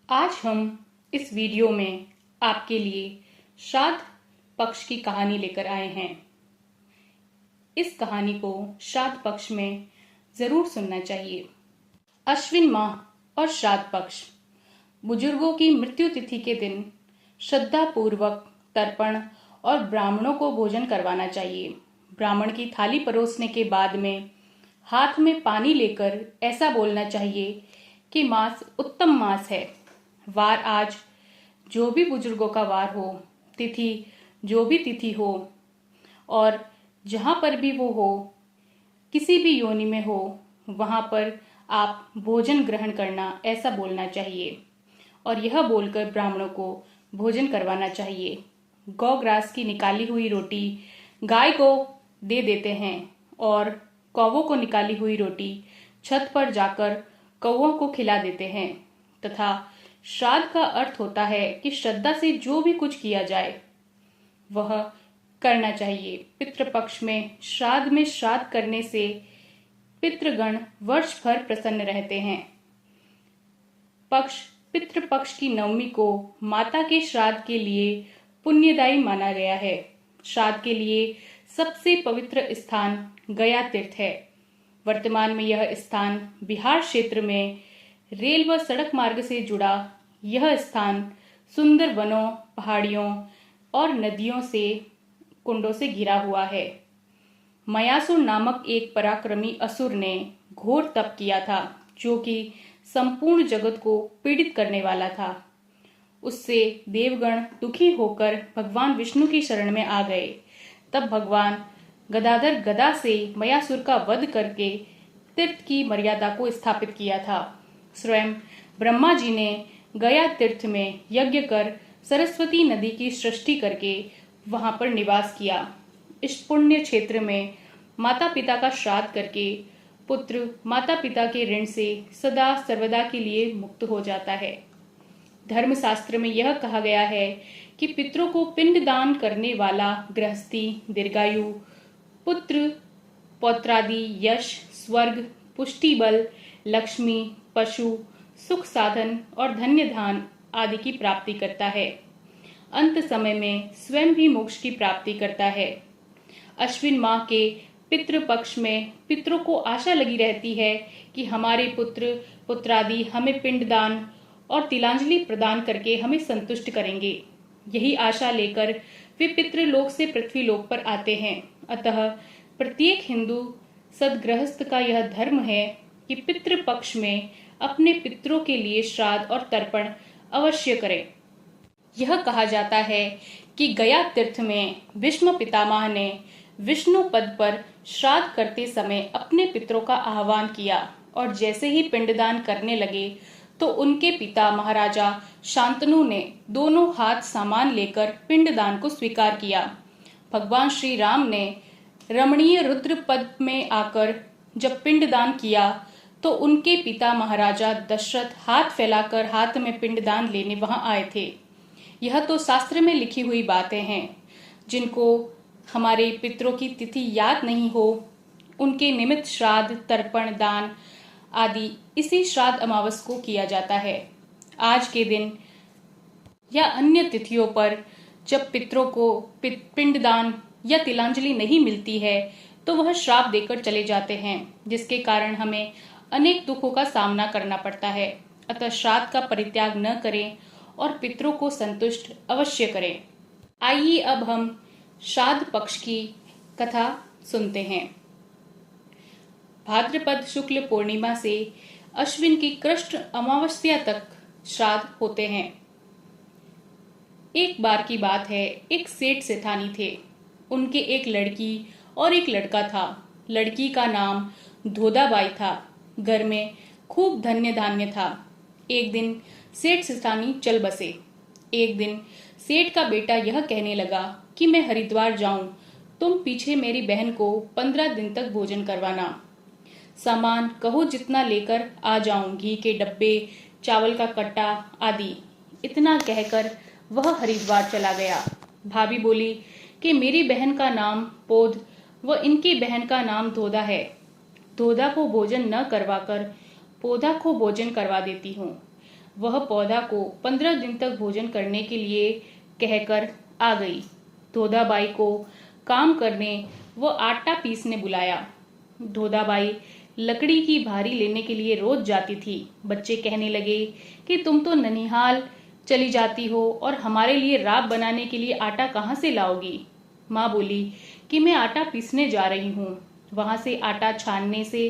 आज हम इस वीडियो में आपके लिए श्राद्ध पक्ष की कहानी लेकर आए हैं। इस कहानी को श्राद्ध पक्ष में जरूर सुनना चाहिए। अश्विन माह और श्राद्ध पक्ष। बुजुर्गों की मृत्यु तिथि के दिन श्रद्धा पूर्वक तर्पण और ब्राह्मणों को भोजन करवाना चाहिए। ब्राह्मण की थाली परोसने के बाद में हाथ में पानी लेकर ऐसा बोलना चाहिए कि मास उत्तम मास है। वार आज जो भी बुजुर्गों का वार हो, तिथि जो भी तिथि हो और जहां पर भी वो हो, किसी भी योनि में हो, वहां पर आप भोजन ग्रहण करना ऐसा बोलना चाहिए और यह बोलकर ब्राह्मणों को भोजन करवाना चाहिए। गौग्रास की निकाली हुई रोटी गाय को दे देते हैं और कौवों को निकाली हुई रोटी छत पर जाकर कौवों को खिला देते हैं तथा श्राद्ध का अर्थ होता है कि श्रद्धा से जो भी कुछ किया जाए वह करना चाहिए। पितृपक्ष में श्राद्ध करने से पितृगण वर्ष भर प्रसन्न रहते हैं। पितृपक्ष की नवमी को माता के श्राद्ध के लिए पुण्यदायी माना गया है। श्राद्ध के लिए सबसे पवित्र स्थान गया तीर्थ है। वर्तमान में यह स्थान बिहार क्षेत्र में रेल व सड़क मार्ग से जुड़ा यह स्थान सुंदर वनों, पहाड़ियों और नदियों से कुंडों से घिरा हुआ है। मयासुर नामक एक पराक्रमी असुर ने घोर तप किया था जो कि संपूर्ण जगत को पीड़ित करने वाला था। उससे देवगण दुखी होकर भगवान विष्णु की शरण में आ गए। तब भगवान गदाधर गदा से मयासुर का वध करके तीर्थ की मर्यादा को स्थापित किया था। स्वयं ब्रह्मा जी ने गया तीर्थ में यज्ञ कर सरस्वती नदी की सृष्टि करके वहां पर निवास किया। इस पुण्य क्षेत्र में माता पिता का श्राद्ध करके पुत्र माता पिता के ऋण से सदा सर्वदा के लिए मुक्त हो जाता है। धर्मशास्त्र में यह कहा गया है कि पितरों को पिंड दान करने वाला गृहस्थी दीर्घायु, पुत्र पौत्रादि, यश, स्वर्ग, पुष्टि बल, लक्ष्मी, पशु, सुख साधन और धन्य धान आदि की प्राप्ति करता है। अंत समय में स्वयं भी मोक्ष की प्राप्ति करता है। अश्विन माह के पितृपक्ष में पितरों को आशा लगी रहती है कि हमारे पुत्र पुत्रादि हमें पिंडदान और तिलांजलि प्रदान करके हमें संतुष्ट करेंगे। यही आशा लेकर वे पितृलोक से पृथ्वीलोक पर आते हैं। अतः प्रत्येक हिंदू सदगृहस्थ का यह धर्म है कि पितृपक्ष में अपने पितरों के लिए श्राद्ध और तर्पण अवश्य करें। यह कहा जाता है कि गया तीर्थ में भीष्म पितामह ने विष्णु पद पर श्राद्ध करते समय अपने पितरों का आह्वान किया और जैसे ही पिंडदान करने लगे तो उनके पिता महाराजा शांतनु ने दोनों हाथ सामान लेकर पिंडदान को स्वीकार किया। भगवान श्री राम ने रमणीय रुद्र पद में आकर जब पिंडदान किया तो उनके पिता महाराजा दशरथ हाथ फैलाकर हाथ में पिंडदान लेने वहां आए थे। यह तो शास्त्र में लिखी हुई बातें हैं। जिनको हमारे पितरों की तिथि याद नहीं हो, उनके निमित्त श्राद्ध, तर्पण, दान आदि इसी श्राद्ध अमावस को किया जाता है। आज के दिन या अन्य तिथियों पर जब पितरों को पिंडदान या तिलांजलि नहीं मिलती है तो वह श्राप देकर चले जाते हैं, जिसके कारण हमें अनेक दुखों का सामना करना पड़ता है। अतः श्राद्ध का परित्याग न करें और पितरों को संतुष्ट अवश्य करें। आइए अब हम श्राद्ध पक्ष की कथा सुनते हैं। भाद्रपद शुक्ल पूर्णिमा से अश्विन की कृष्ण अमावस्या तक श्राद्ध होते हैं। एक बार की बात है, एक सेठ सेठानी थे। उनके एक लड़की और एक लड़का था। लड़की का नाम धोदाबाई था। घर में खूब धन्य धान्य था। एक दिन सेठ सेठानी चल बसे। एक दिन सेठ का बेटा यह कहने लगा कि मैं हरिद्वार जाऊं, तुम पीछे मेरी बहन को 15 दिन तक भोजन करवाना। सामान कहो जितना लेकर आ जाऊं, घी के डब्बे, चावल का कट्टा आदि। इतना कहकर वह हरिद्वार चला गया। भाभी बोली कि मेरी बहन का नाम पोध व इनकी बहन का नाम धोदा है। धोदा को भोजन न करवाकर पोधा को भोजन करवा देती हूँ। वह पौधा को 15 दिन तक भोजन करने के लिए कहकर आ गई। धोधाबाई को काम करने व आटा पीसने बुलाया। धोधाबाई लकड़ी की भारी लेने के लिए रोज जाती थी। बच्चे कहने लगे कि तुम तो ननिहाल चली जाती हो और हमारे लिए राब बनाने के लिए आटा कहाँ से लाओगी? माँ बोली कि मैं आटा पीसने जा रही हूँ, वहां से आटा छानने से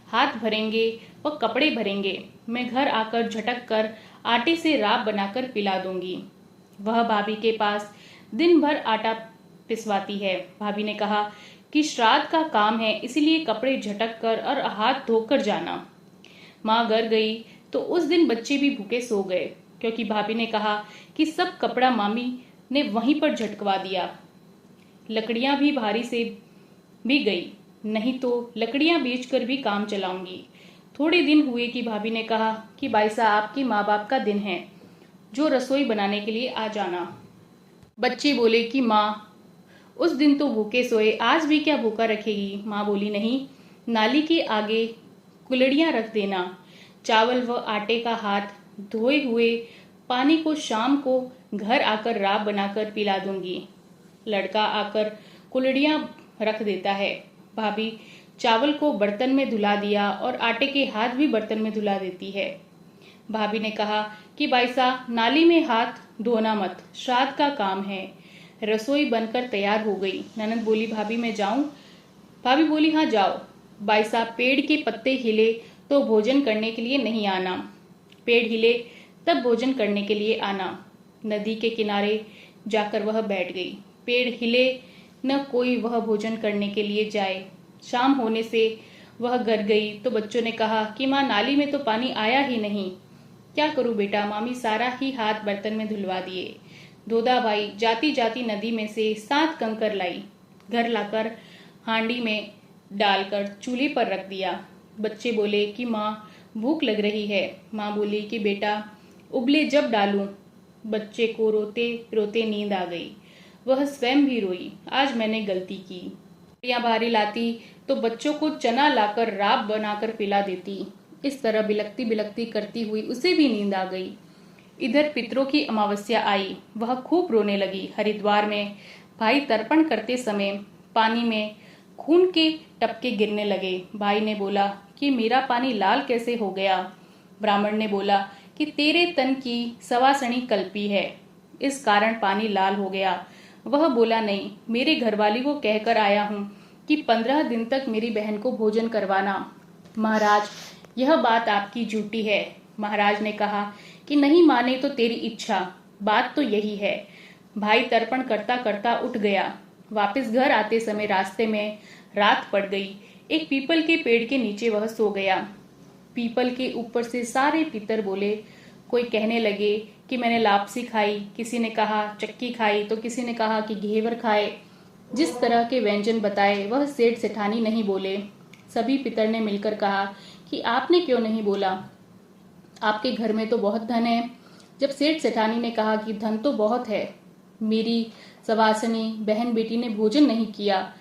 हाथ भरेंगे व कपड़े भरेंगे। मैं घर आकर झटक कर आटे से राब बनाकर पिला दूंगी। वह भाभी के पास दिन भर आटा पिसवाती है। भाभी ने कहा कि श्राद्ध का काम है, इसलिए कपड़े झटक कर और हाथ धोकर जाना। माँ घर गई तो उस दिन बच्चे भी भूखे सो गए, क्योंकि भाभी ने कहा कि सब कपड़ा मामी ने वहीं पर झटकवा दिया। लकड़ियां भी भारी से भी गई, नहीं तो लकड़ियां बेचकर भी काम चलाऊंगी। थोड़े दिन हुए कि भाभी ने कहा कि भाई साहब, आपके माँ बाप का दिन है, जो रसोई बनाने के लिए आ जाना। बच्चे बोले कि माँ, उस दिन तो भूखे सोए, आज भी क्या भूखा रखेगी? माँ बोली नहीं, नाली के आगे कुलड़ियां रख देना, चावल व आटे का हाथ धोए हुए पानी को शाम को घर आकर राब बनाकर पिला दूंगी। लड़का आकर कुलड़ियां रख देता है। भाभी चावल को बर्तन में धुला दिया और आटे के हाथ भी बर्तन में धुला देती है। भाभी ने कहा कि भाई साहब, नाली में हाथ धोना मत, श्राद्ध का काम है। रसोई बनकर तैयार हो गई। ननद बोली, भाभी मैं जाऊं? भाभी बोली, हाँ जाओ। भाई साहब, पेड़ के पत्ते हिले तो भोजन करने के लिए नहीं आना, पेड़ हिले तब भोजन करने के लिए आना। नदी के किनारे जाकर वह बैठ गई। पेड़ हिले न कोई वह भोजन करने के लिए जाए। शाम होने से वह घर गई तो बच्चों ने कहा कि माँ, नाली में तो पानी आया ही नहीं। क्या करूं बेटा? मामी सारा ही हाथ बर्तन में धुलवा दिए। धोधाबाई जाती जाती नदी में से 7 कंकर लाई। घर लाकर हांडी में डालकर चूल्हे पर रख दिया। बच्चे बोले कि माँ, भूख लग रही है। माँ बोली कि बेटा, उबले जब डालूं। बच्चे को रोते रोते नींद आ गई। वह स्वयं भी रोई, आज मैंने गलती की। या भारी लाती तो बच्चों को चना लाकर राब बनाकर पिला देती। इस तरह बिलकती बिलकती करती हुई उसे भी नींद आ गई। इधर पितरों की अमावस्या आई। वह खूब रोने लगी। हरिद्वार में भाई तर्पण करते समय पानी में खून के टपके गिरने लगे। भाई ने बोला कि मेरा पानी लाल कैसे हो गया? ब्राह्मण ने बोला कि तेरे तन की सवासनी कल्पी है, इस कारण पानी लाल हो गया। वह बोला, नहीं, मेरे घरवाली को कहकर आया हूँ कि 15 दिन तक मेरी बहन को भोजन करवाना। महाराज, यह बात आपकी झूठी है। महाराज ने कहा कि नहीं माने तो तेरी इच्छा, बात तो यही है। भाई तर्पण करता करता उठ गया। वापस घर आते समय रास्ते में रात पड़ गई। एक पीपल के पेड़ के नीचे वह सो गया। पीपल के ऊपर से सारे पितर बोले। कोई कहने लगे कि मैंने लापसी खाई, किसी ने कहा चक्की खाई, तो किसी ने कहा कि घेवर खाए। जिस तरह के व्यंजन बताए वह सेठ सेठानी नहीं बोले। सभी पितर ने मिलकर कहा कि आपने क्यों नहीं बोला, आपके घर में तो बहुत धन है। जब सेठ सेठानी ने कहा कि धन तो बहुत है, मेरी सवासनी बहन बेटी ने भोजन नहीं किया,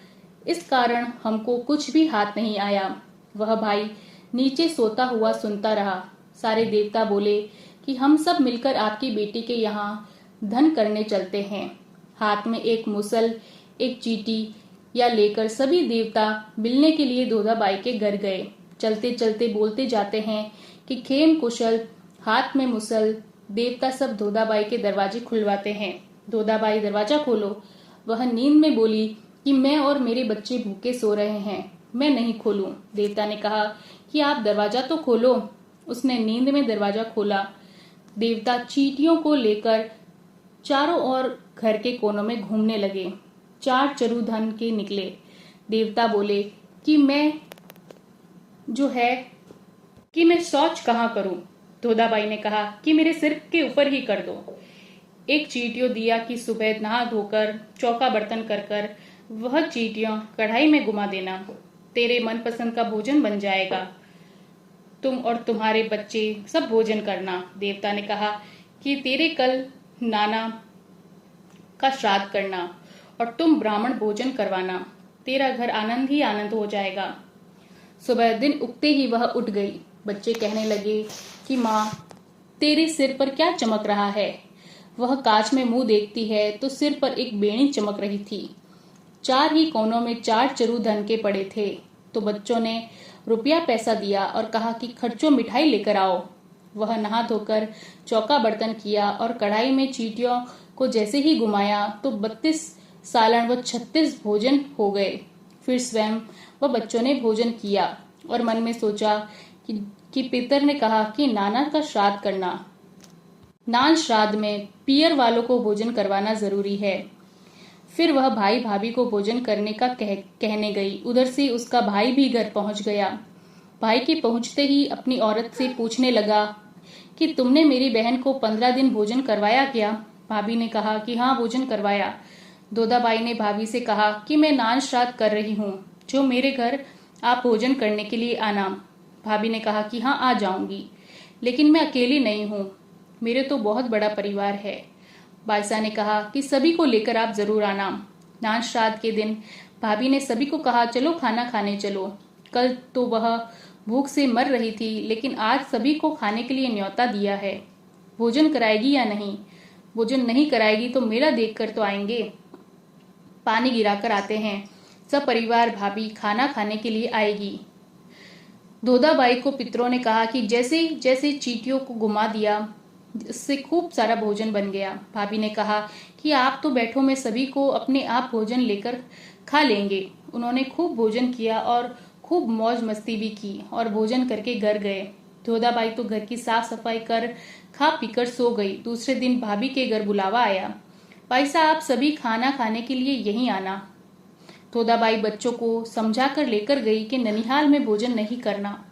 इस कारण हमको कुछ भी हाथ नहीं आया। वह भाई नीचे सोता हुआ सुनता रहा। सारे देवता बोले कि हम सब मिलकर आपकी बेटी के यहाँ धन करने चलते हैं। हाथ में एक मुसल, एक चीटी या लेकर सभी देवता मिलने के लिए धोधाबाई के घर गए। चलते चलते बोलते जाते हैं कि खेम कुशल, हाथ में मुसल। देवता सब धोधाबाई के दरवाजे खुलवाते हैं। धोधाबाई, दरवाजा खोलो। वह नींद में बोली कि मैं और मेरे बच्चे भूखे सो रहे हैं, मैं नहीं खोलूं। देवता ने कहा कि आप दरवाजा तो खोलो। उसने नींद में दरवाजा खोला। देवता चींटियों को लेकर चारों ओर घर के कोनों में घूमने लगे। 4 चरु धन के निकले। देवता बोले कि मैं शौच कहाँ करूं? धोधाबाई ने कहा कि मेरे सिर के ऊपर ही कर दो। एक चींटियों दिया कि सुबह नहा धोकर चौका बर्तन कर कर वह चींटियों कढ़ाई में घुमा देना, तेरे मनपसंद का भोजन बन जाएगा। तुम और तुम्हारे बच्चे सब भोजन करना। देवता ने कहा कि तेरे कल नाना का श्राद्ध करना और तुम ब्राह्मण भोजन करवाना, तेरा घर आनंद ही आनंद हो जाएगा। सुबह दिन उगते ही वह उठ गई। बच्चे कहने लगे कि माँ, तेरे सिर पर क्या चमक रहा है? वह कांच में मुंह देखती है तो सिर पर एक बेणी चमक रही थी। चार ही कोनों में 4 चरु धन के पड़े थे। तो बच्चों ने रुपया पैसा दिया और कहा कि खर्चों मिठाई लेकर आओ। वह नहा धोकर चौका बर्तन किया और कढ़ाई में चींटियों को जैसे ही घुमाया तो 32 सालन व 36 भोजन हो गए। फिर स्वयं व बच्चों ने भोजन किया और मन में सोचा कि पितर ने कहा कि नाना का श्राद्ध करना। नान श्राद्ध में पियर वालों को भोजन करवाना जरूरी है। फिर वह भाई भाभी को भोजन करने का कहने गई। उधर से उसका भाई भी घर पहुंच गया। भाई के पहुंचते ही अपनी औरत से पूछने लगा कि तुमने मेरी बहन को 15 दिन भोजन करवाया क्या? भाभी ने कहा कि हाँ, भोजन करवाया। दोदाबाई ने भाभी से कहा कि मैं नान श्राद्ध कर रही हूँ, जो मेरे घर आप भोजन करने के लिए आना। भाभी ने कहा कि हाँ, आ जाऊंगी, लेकिन मैं अकेली नहीं हूँ, मेरे तो बहुत बड़ा परिवार है। बाईसा ने कहा कि सभी को लेकर आप जरूर आना। नान श्राद्ध के दिन भाभी ने सभी को कहा चलो खाना खाने चलो। कल तो वह भूख से मर रही थी, लेकिन आज सभी को खाने के लिए न्योता दिया है। भोजन कराएगी या नहीं? भोजन नहीं कराएगी तो मेला देखकर तो आएंगे। पानी गिराकर आते हैं। सब परिवार भाभी खाना खाने के लिए आएगी। दोदाबाई को पितरों ने कहा कि जैसे जैसे चींटियों को घुमा दिया, इससे खूब सारा भोजन बन गया। भाभी ने कहा कि आप तो बैठो, मैं सभी को अपने आप भोजन लेकर खा लेंगे। उन्होंने खूब भोजन किया और खूब मौज मस्ती भी की और भोजन करके घर गए। दोदाबाई तो घर की साफ सफाई कर खा पीकर सो गई। दूसरे दिन भाभी के घर बुलावा आया। भाई साहब, आप सभी खाना खाने के लिए यहीं आना। दोदाबाई बच्चों को समझाकर लेकर गई कि ननिहाल में भोजन नहीं करना,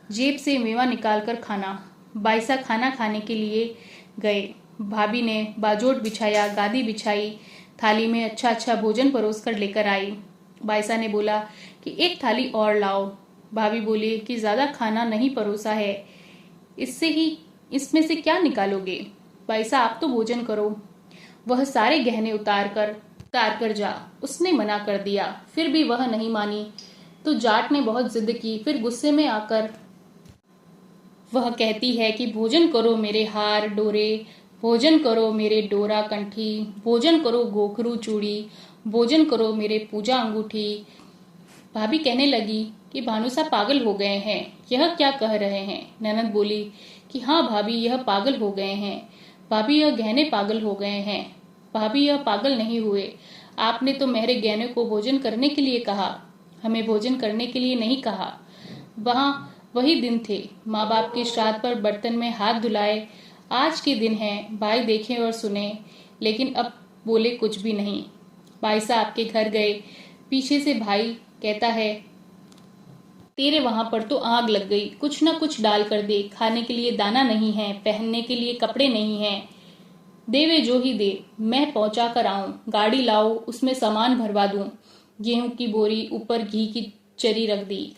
जेब से मेवा निकालकर खाना। बाईसा खाना खाने के लिए गए। भाभी ने बाजोट बिछाया, गादी बिछाई, थाली में अच्छा अच्छा भोजन परोस कर लेकर आई। बाईसा ने बोला कि एक थाली और लाओ। भाभी बोली कि ज्यादा खाना नहीं परोसा है, इसमें से क्या निकालोगे? बाईसा, आप तो भोजन करो। वह सारे गहने उतार कर जा। उसने मना कर दिया, फिर भी वह नहीं मानी तो जाट ने बहुत जिद की। फिर गुस्से में आकर वह कहती है कि भोजन करो मेरे हार डोरे, भोजन करो मेरे डोरा कंठी, भोजन करो गोखरू चूड़ी, भोजन करो मेरे पूजा अंगूठी। भाभी कहने लगी कि भानुसा पागल हो गए हैं, यह क्या कह रहे हैं? ननद बोली कि हाँ भाभी, यह पागल हो गए हैं। भाभी, यह गहने पागल हो गए हैं। भाभी, यह पागल नहीं हुए, आपने तो मेरे गहने को भोजन करने के लिए कहा, हमें भोजन करने के लिए नहीं कहा। वहां वही दिन थे, माँ बाप के श्राद्ध पर बर्तन में हाथ धुलाए। आज के दिन है, भाई देखें और सुने, लेकिन अब बोले कुछ भी नहीं। भाई साहब के घर गए। पीछे से भाई कहता है, तेरे वहां पर तो आग लग गई, कुछ ना कुछ डाल कर दे। खाने के लिए दाना नहीं है, पहनने के लिए कपड़े नहीं है, देवे जो ही दे, मैं पहुंचा कर आऊं। गाड़ी लाओ, उसमें सामान भरवा दूं। गेहूं की बोरी, ऊपर घी की चरी रख दी,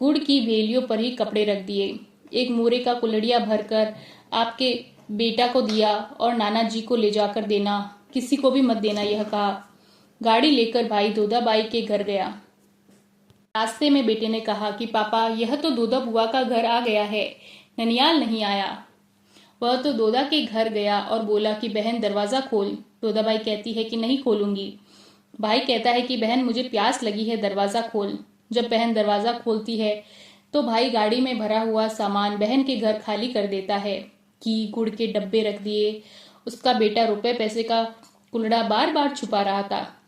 गुड़ की भेलियों पर ही कपड़े रख दिए। एक मोरे का कुल्हड़िया भरकर आपके बेटा को दिया और नाना जी को ले जाकर देना, किसी को भी मत देना, यह कहा। गाड़ी लेकर भाई दोदाबाई के घर गया। रास्ते में बेटे ने कहा कि पापा, यह तो दोदा बुआ का घर आ गया है, ननियाल नहीं आया। वह तो दोदा के घर गया और बोला कि बहन दरवाजा खोल। दोदाबाई कहती है कि नहीं खोलूंगी। भाई कहता है कि बहन मुझे प्यास लगी है, दरवाजा खोल। जब बहन दरवाजा खोलती है तो भाई गाड़ी में भरा हुआ सामान बहन के घर खाली कर देता है। घी गुड़ के डब्बे रख दिए। उसका बेटा रुपए पैसे का कुल्हड़ा बार बार छुपा रहा था।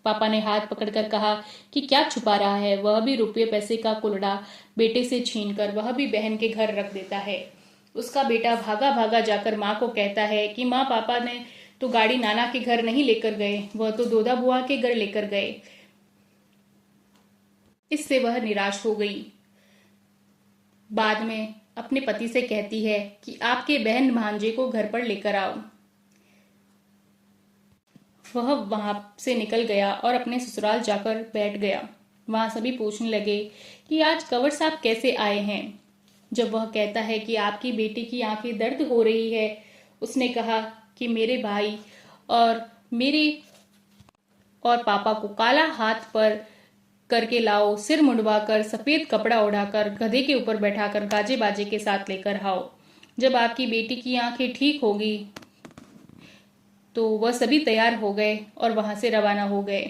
पापा ने हाथ पकड़कर कहा कि क्या छुपा रहा है? वह भी रुपये पैसे का कुल्हड़ा बेटे से छीनकर वह भी बहन के घर रख देता है। उसका बेटा भागा भागा जाकर माँ को कहता है कि माँ, पापा ने तो गाड़ी नाना के घर नहीं लेकर गए, वह तो दोदा बुआ के घर लेकर गए। इससे वह निराश हो गई। बाद में अपने पति से कहती है कि आपके बहन भांजे को घर पर लेकर आओ। वह वहां से निकल गया और अपने ससुराल जाकर बैठ गया। वहां सभी पूछने लगे कि आज कंवर साहब कैसे आए हैं। जब वह कहता है कि आपकी बेटी की आंखें दर्द हो रही है, उसने कहा कि मेरे भाई और पापा को काला हाथ पर करके लाओ, सिर मुंडवाकर सफेद कपड़ा ओढ़ाकर गधे के ऊपर बैठाकर गाजे बाजे के साथ लेकर आओ। जब आपकी बेटी की आंखें ठीक होगी। तो वह सभी तैयार हो गए और वहां से रवाना हो गए।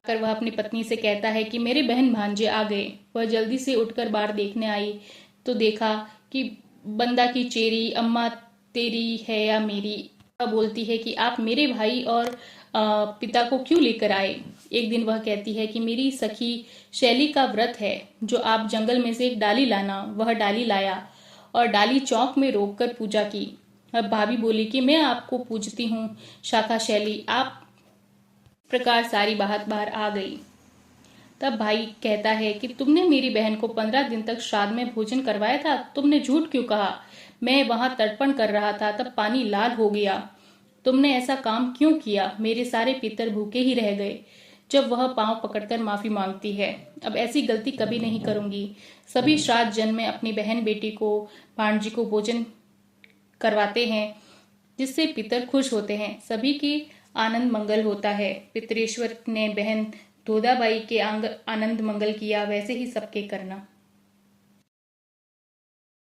कर वह अपनी पत्नी से कहता है कि मेरे बहन भांजे आ गए। वह जल्दी से उठकर बाहर देखने आई तो देखा कि बंदा की चेरी, अम्मा तेरी है या मेरी। वह बोलती है कि आप मेरे भाई और पिता को क्यों लेकर आए। एक दिन वह कहती है कि मेरी सखी शैली का व्रत है, जो आप जंगल में से एक डाली लाना। वह डाली लाया और डाली चौक में रोककर पूजा की। अब भाभी बोली कि मैं आपको पूजती हूँ शाखा शैली। आप प्रकार सारी बात बाहर आ गई। तब भाई कहता है कि तुमने मेरी बहन को 15 दिन तक श्राद्ध में भोजन करवाया था, तुमने झूठ क्यों कहा। मैं वहां तर्पण कर रहा था, तब पानी लाल हो गया। तुमने ऐसा काम क्यों किया। मेरे सारे पितर भूखे ही रह गए। जब वह पांव पकड़कर माफी मांगती है, अब ऐसी गलती कभी नहीं करूंगी। सभी श्राद्ध जन्म में अपनी बहन बेटी को, भांजी को भोजन करवाते हैं, जिससे पितर खुश होते हैं, सभी की आनंद मंगल होता है। पितरेश्वर ने बहन धोदाबाई के आनंद मंगल किया, वैसे ही सबके करना।